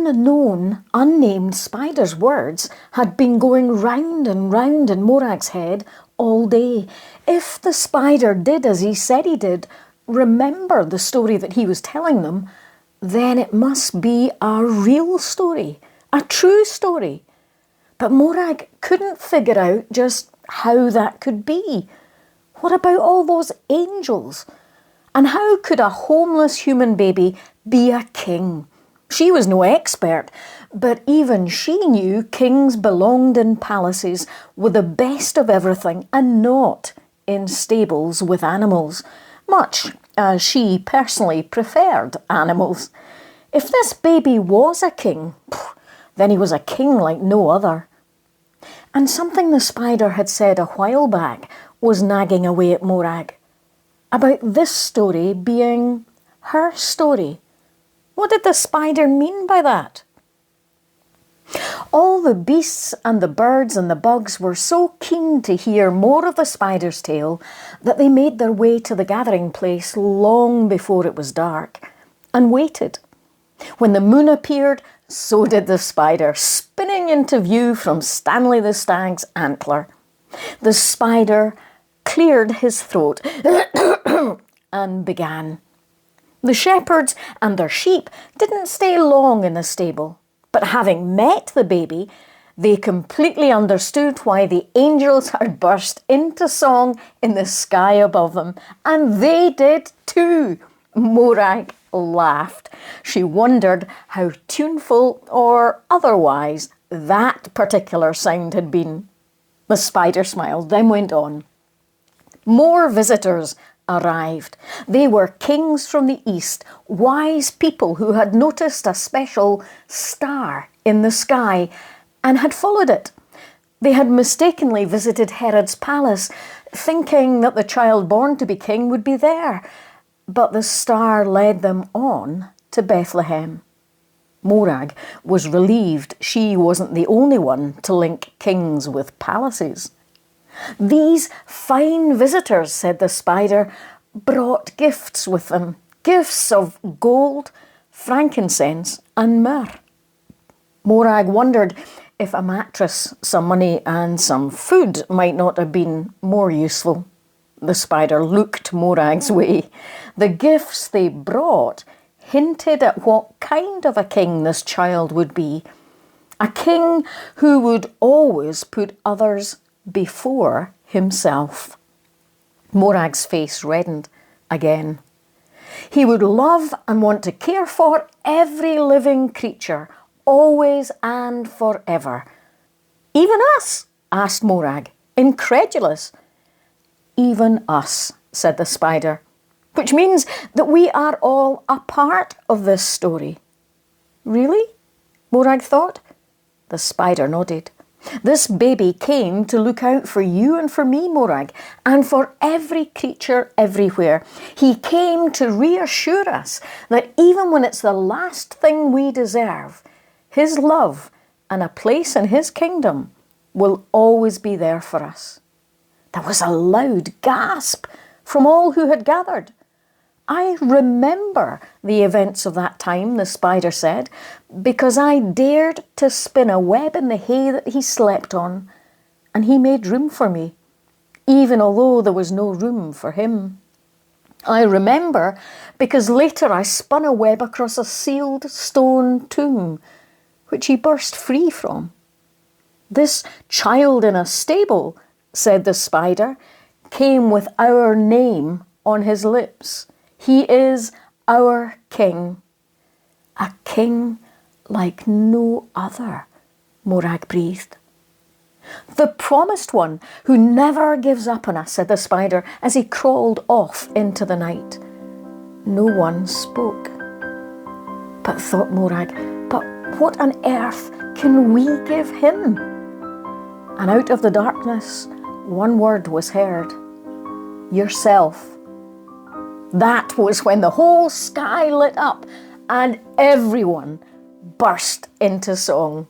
unknown, unnamed spider's words had been going round and round in Morag's head all day. If the spider did as he said he did, remember the story that he was telling them, then it must be a real story, a true story. But Morag couldn't figure out just how that could be. What about all those angels? And how could a homeless human baby be a king? She was no expert, but even she knew kings belonged in palaces with the best of everything and not in stables with animals, much as she personally preferred animals. If this baby was a king, then he was a king like no other. And something the spider had said a while back was nagging away at Morag, about this story being her story. What did the spider mean by that? All the beasts and the birds and the bugs were so keen to hear more of the spider's tale that they made their way to the gathering place long before it was dark and waited. When the moon appeared, so did the spider, spinning into view from Stanley the Stag's antler. The spider cleared his throat and began. The shepherds and their sheep didn't stay long in the stable, but having met the baby, they completely understood why the angels had burst into song in the sky above them, and they did too. Morag laughed. She wondered how tuneful or otherwise that particular sound had been. The spider smiled, then went on. More visitors arrived. They were kings from the east, wise people who had noticed a special star in the sky and had followed it. They had mistakenly visited Herod's palace, thinking that the child born to be king would be there, but the star led them on to Bethlehem. Morag was relieved she wasn't the only one to link kings with palaces. These fine visitors, said the spider, brought gifts with them, gifts of gold, frankincense and myrrh. Morag wondered if a mattress, some money and some food might not have been more useful. The spider looked Morag's way. The gifts they brought hinted at what kind of a king this child would be. A king who would always put others before himself. Morag's face reddened again. He would love and want to care for every living creature, always and forever. Even us? Asked Morag, incredulous. Even us, said the spider, which means that we are all a part of this story. Really? Morag thought. The spider nodded. This baby came to look out for you and for me, Morag, and for every creature everywhere. He came to reassure us that even when it's the last thing we deserve, his love and a place in his kingdom will always be there for us. There was a loud gasp from all who had gathered. I remember the events of that time, the spider said, because I dared to spin a web in the hay that he slept on, and he made room for me, even although there was no room for him. I remember because later I spun a web across a sealed stone tomb, which he burst free from. This child in a stable, said the spider, came with our name on his lips. He is our king. A king like no other, Morag breathed. The promised one who never gives up on us, said the spider as he crawled off into the night. No one spoke. But thought Morag, but what on earth can we give him? And out of the darkness, one word was heard. Yourself. That was when the whole sky lit up and everyone burst into song.